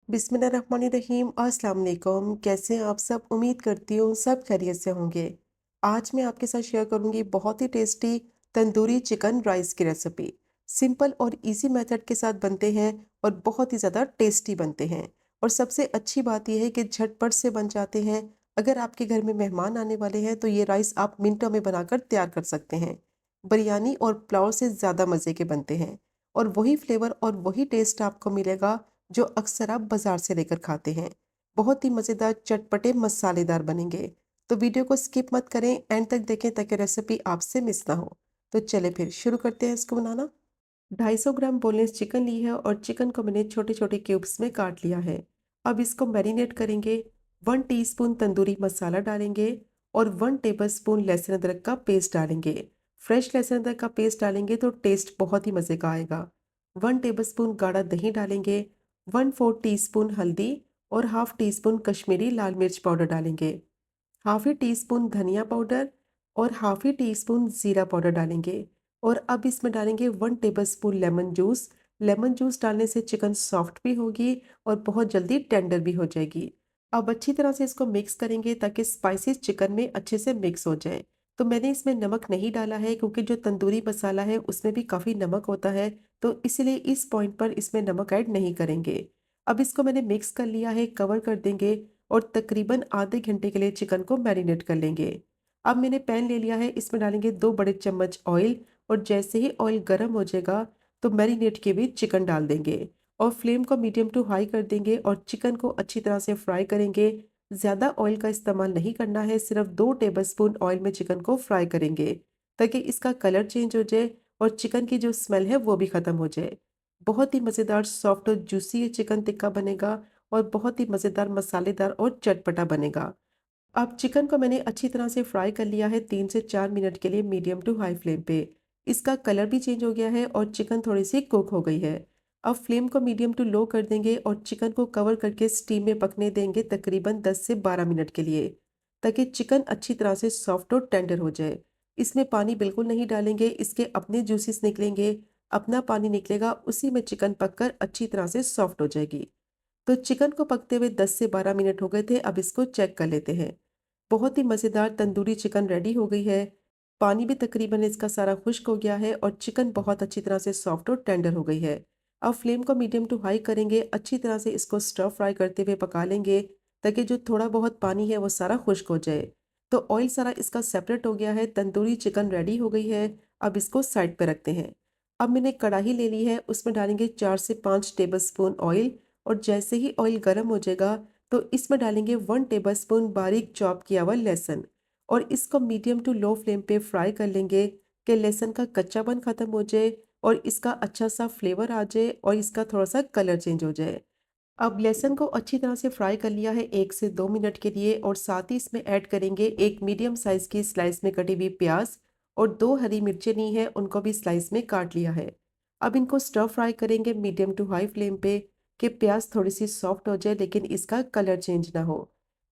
बिस्मिल्लाहिर्रहमानिर्रहीम। अस्सलाम वालेकुम। कैसे हैं आप सब? उम्मीद करती हूँ सब खैरियत से होंगे। आज मैं आपके साथ शेयर करूँगी बहुत ही टेस्टी तंदूरी चिकन राइस की रेसिपी। सिंपल और इजी मेथड के साथ बनते हैं और बहुत ही ज़्यादा टेस्टी बनते हैं। और सबसे अच्छी बात यह है कि झटपट से बन जाते हैं। अगर आपके घर में मेहमान आने वाले हैं तो ये राइस आप मिनटों में बनाकर तैयार कर सकते हैं। बिरयानी और पुलाव से ज़्यादा मज़े के बनते हैं और वही फ्लेवर और वही टेस्ट आपको मिलेगा जो अक्सर आप बाजार से लेकर खाते हैं। बहुत ही मज़ेदार चटपटे मसालेदार बनेंगे। तो वीडियो को स्किप मत करें, एंड तक देखें ताकि रेसिपी आपसे मिस ना हो। तो चले फिर शुरू करते हैं इसको बनाना। 250 ग्राम बोनलेस चिकन ली है और चिकन को मैंने छोटे छोटे क्यूब्स में काट लिया है। अब इसको मैरिनेट करेंगे। 1 टीस्पून तंदूरी मसाला डालेंगे और 1 टेबल स्पून लहसुन अदरक का पेस्ट डालेंगे। फ्रेश लहसुन अदरक का पेस्ट डालेंगे तो टेस्ट बहुत ही मज़े का आएगा। 1 टेबल स्पून गाढ़ा दही डालेंगे। 1/4 टीस्पून हल्दी और हाफ टी स्पून कश्मीरी लाल मिर्च पाउडर डालेंगे। हाफ ही टी स्पून धनिया पाउडर और हाफ ही टी स्पून ज़ीरा पाउडर डालेंगे। और अब इसमें डालेंगे 1 table spoon lemon juice. Lemon juice डालने से चिकन सॉफ्ट भी होगी और बहुत जल्दी टेंडर भी हो जाएगी। अब अच्छी तरह से इसको मिक्स करेंगे ताकि स्पाइसेस चिकन में अच्छे से मिक्स हो जाए। तो मैंने इसमें नमक नहीं डाला है क्योंकि जो तंदूरी मसाला है उसमें भी काफ़ी नमक होता है, तो इसीलिए इस पॉइंट पर इसमें नमक ऐड नहीं करेंगे। अब इसको मैंने मिक्स कर लिया है, कवर कर देंगे और तकरीबन आधे घंटे के लिए चिकन को मैरिनेट कर लेंगे। अब मैंने पैन ले लिया है, इसमें डालेंगे 2 बड़े चम्मच ऑयल और जैसे ही ऑयल गर्म हो जाएगा तो मैरिनेट किए हुए चिकन डाल देंगे और फ्लेम को मीडियम टू हाई कर देंगे और चिकन को अच्छी तरह से फ्राई करेंगे। ज़्यादा ऑयल का इस्तेमाल नहीं करना है, सिर्फ 2 टेबल स्पून ऑयल में चिकन को फ्राई करेंगे ताकि इसका कलर चेंज हो जाए और चिकन की जो स्मेल है वो भी ख़त्म हो जाए। बहुत ही मज़ेदार सॉफ्ट और जूसी ये चिकन टिक्का बनेगा और बहुत ही मज़ेदार मसालेदार और चटपटा बनेगा। अब चिकन को मैंने अच्छी तरह से फ्राई कर लिया है 3 से 4 मिनट के लिए मीडियम टू हाई फ्लेम पे। इसका कलर भी चेंज हो गया है और चिकन थोड़ी सी कुक हो गई है। अब फ्लेम को मीडियम टू लो कर देंगे और चिकन को कवर करके स्टीम में पकने देंगे तकरीबन 10 से 12 मिनट के लिए ताकि चिकन अच्छी तरह से सॉफ्ट और टेंडर हो जाए। इसमें पानी बिल्कुल नहीं डालेंगे, इसके अपने जूसेस निकलेंगे। अपना पानी निकलेगा, उसी में चिकन पककर अच्छी तरह से सॉफ्ट हो जाएगी। तो चिकन को पकते हुए 10 से 12 मिनट हो गए थे, अब इसको चेक कर लेते हैं। बहुत ही मज़ेदार तंदूरी चिकन रेडी हो गई है। पानी भी तकरीबन इसका सारा खुश्क हो गया है और चिकन बहुत अच्छी तरह से सॉफ्ट और टेंडर हो गई है। अब फ्लेम को मीडियम टू हाई करेंगे, अच्छी तरह से इसको स्टर फ्राई करते हुए पका लेंगे ताकि जो थोड़ा बहुत पानी है वो सारा खुश्क हो जाए। तो ऑयल सारा इसका सेपरेट हो गया है, तंदूरी चिकन रेडी हो गई है। अब इसको साइड पर रखते हैं। अब मैंने कढ़ाई ले ली है, उसमें डालेंगे 4 से 5 टेबल स्पून ऑयल और जैसे ही ऑयल गर्म हो जाएगा तो इसमें डालेंगे 1 टेबल स्पून बारीक चॉप किया हुआ लहसुन और इसको मीडियम टू लो फ्लेम पे फ्राई कर लेंगे कि लहसुन का कच्चापन खत्म हो जाए और इसका अच्छा सा फ्लेवर आ जाए और इसका थोड़ा सा कलर चेंज हो जाए। अब लहसुन को अच्छी तरह से फ्राई कर लिया है 1 से 2 मिनट के लिए और साथ ही इसमें ऐड करेंगे एक मीडियम साइज की स्लाइस में कटी हुई प्याज और 2 हरी मिर्चें ली हैं, उनको भी स्लाइस में काट लिया है। अब इनको स्टर फ्राई करेंगे मीडियम टू हाई फ्लेम पे कि प्याज थोड़ी सी सॉफ्ट हो जाए लेकिन इसका कलर चेंज ना हो।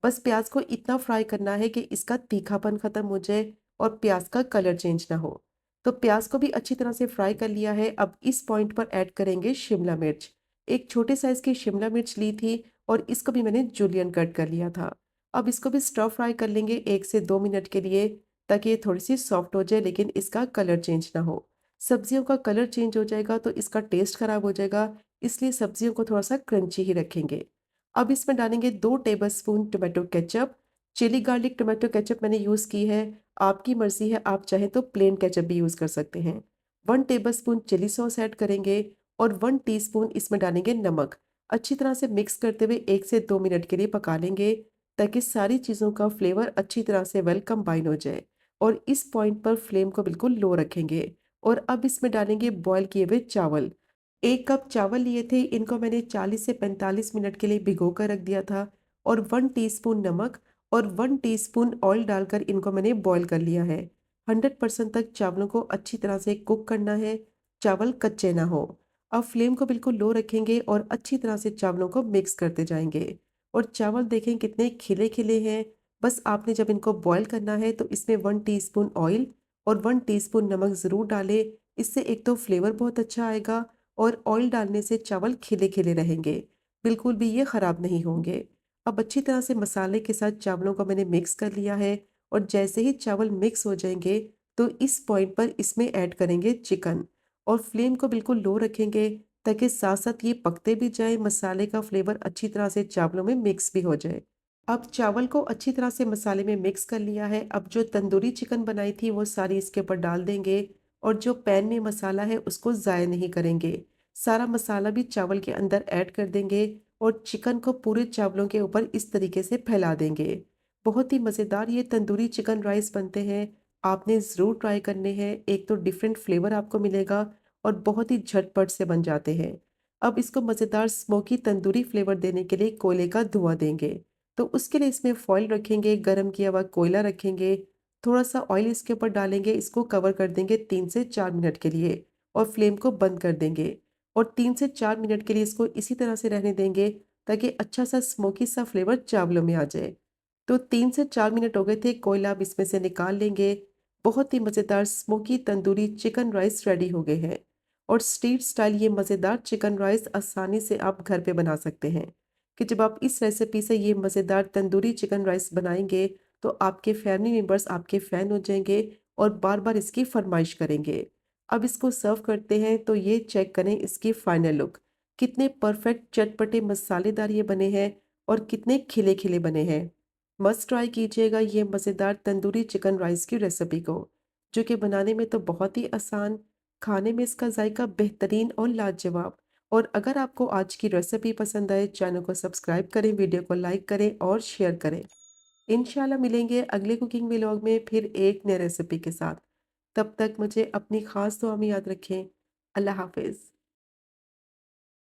बस प्याज को इतना फ्राई करना है कि इसका तीखापन खत्म हो जाए और प्याज का कलर चेंज ना हो। तो प्याज को भी अच्छी तरह से फ्राई कर लिया है। अब इस पॉइंट पर ऐड करेंगे शिमला मिर्च। एक छोटे साइज़ की शिमला मिर्च ली थी और इसको भी मैंने जूलियन कट कर लिया था। अब इसको भी स्टर फ्राई कर लेंगे 1 से 2 मिनट के लिए ताकि ये थोड़ी सी सॉफ्ट हो जाए लेकिन इसका कलर चेंज ना हो। सब्जियों का कलर चेंज हो जाएगा तो इसका टेस्ट खराब हो जाएगा, इसलिए सब्जियों को थोड़ा सा क्रंची ही रखेंगे। अब इसमें डालेंगे 2 tablespoon tomato ketchup. Chilli garlic tomato ketchup मैंने यूज़ की है, आपकी मर्ज़ी है, आप चाहें तो प्लेन केचप भी यूज़ कर सकते हैं। 1 tablespoon chilli sauce add करेंगे और 1 टीस्पून इसमें डालेंगे नमक। अच्छी तरह से मिक्स करते हुए 1 से 2 मिनट के लिए पका लेंगे ताकि सारी चीज़ों का फ्लेवर अच्छी तरह से वेल कंबाइन हो जाए। और इस पॉइंट पर फ्लेम को बिल्कुल लो रखेंगे और अब इसमें डालेंगे बॉयल किए हुए चावल। 1 कप चावल लिए थे, इनको मैंने 40 से 45 मिनट के लिए भिगो कर रख दिया था और 1 टीस्पून नमक और 1 टीस्पून ऑयल डालकर इनको मैंने बॉयल कर लिया है। 100% तक चावलों को अच्छी तरह से कुक करना है, चावल कच्चे ना हो। अब फ्लेम को बिल्कुल लो रखेंगे और अच्छी तरह से चावलों को मिक्स करते जाएंगे और चावल देखें कितने खिले खिले हैं। बस आपने जब इनको बॉईल करना है तो इसमें 1 टीस्पून ऑयल और 1 टीस्पून नमक ज़रूर डालें। इससे एक तो फ्लेवर बहुत अच्छा आएगा और ऑयल डालने से चावल खिले खिले रहेंगे। बिल्कुल भी ये ख़राब नहीं होंगे। अब अच्छी तरह से मसाले के साथ चावलों को मैंने मिक्स कर लिया है और जैसे ही चावल मिक्स हो जाएँगे, तो इस पॉइंट पर इसमें ऐड करेंगे चिकन और फ्लेम को बिल्कुल लो रखेंगे ताकि साथ-साथ ये पकते भी जाएँ, मसाले का फ्लेवर अच्छी तरह से चावलों में मिक्स भी हो जाए। अब चावल को अच्छी तरह से मसाले में मिक्स कर लिया है। अब जो तंदूरी चिकन बनाई थी वो सारी इसके ऊपर डाल देंगे और जो पैन में मसाला है उसको ज़ाया नहीं करेंगे। सारा मसाला भी चावल के अंदर ऐड कर देंगे और चिकन को पूरे चावलों के ऊपर इस तरीके से फैला देंगे। बहुत ही मज़ेदार ये तंदूरी चिकन राइस बनते हैं। आपने ज़रूर ट्राई करने हैं। एक तो डिफरेंट फ्लेवर आपको मिलेगा और बहुत ही झटपट से बन जाते हैं। अब इसको मज़ेदार स्मोकी तंदूरी फ्लेवर देने के लिए कोयले का धुआं देंगे। तो उसके लिए इसमें फ़ॉइल रखेंगे, गरम किया हुआ कोयला रखेंगे, थोड़ा-सा ऑयल इसके ऊपर डालेंगे, इसको कवर कर देंगे 3 से 4 मिनट के लिए और फ्लेम को बंद कर देंगे और 3 से 4 मिनट के लिए इसको इसी तरह से रहने देंगे ताकि अच्छा-सा स्मोकी सा फ्लेवर चावलों में आ जाए। तो 3 से 4 मिनट हो गए थे, कोयला अब इसमें से निकाल लेंगे। बहुत ही मज़ेदार smoky tandoori chicken rice ready हो गए हैं और स्ट्रीट स्टाइल ये मज़ेदार चिकन राइस आसानी से आप घर पे बना सकते हैं कि जब आप इस रेसिपी से ये मज़ेदार तंदूरी चिकन राइस बनाएँगे, तो आपके फैमिली मेंबर्स आपके फ़ैन हो जाएँगे और बार-बार इसकी फ़रमाइश करेंगे। अब इसको सर्व करते हैं तो ये चेक करें इसकी फाइनल लुक। कितने परफेक्ट चटपटे मसालेदार ये बने हैं और कितने खिले-खिले बने हैं। मस्ट ट्राई कीजिएगा ये मज़ेदार तंदूरी चिकन राइस की रेसिपी को, जो कि बनाने में तो बहुत ही आसान, खाने में इसका जायका बेहतरीन और लाजवाब। और अगर आपको आज की रेसिपी पसंद आए, चैनल को सब्सक्राइब करें, वीडियो को लाइक करें और शेयर करें। इंशाल्लाह मिलेंगे अगले कुकिंग व्लॉग में फिर एक नई रेसिपी के साथ। तब तक मुझे अपनी ख़ास दुआ में याद रखें। अल्लाह हाफ़िज़।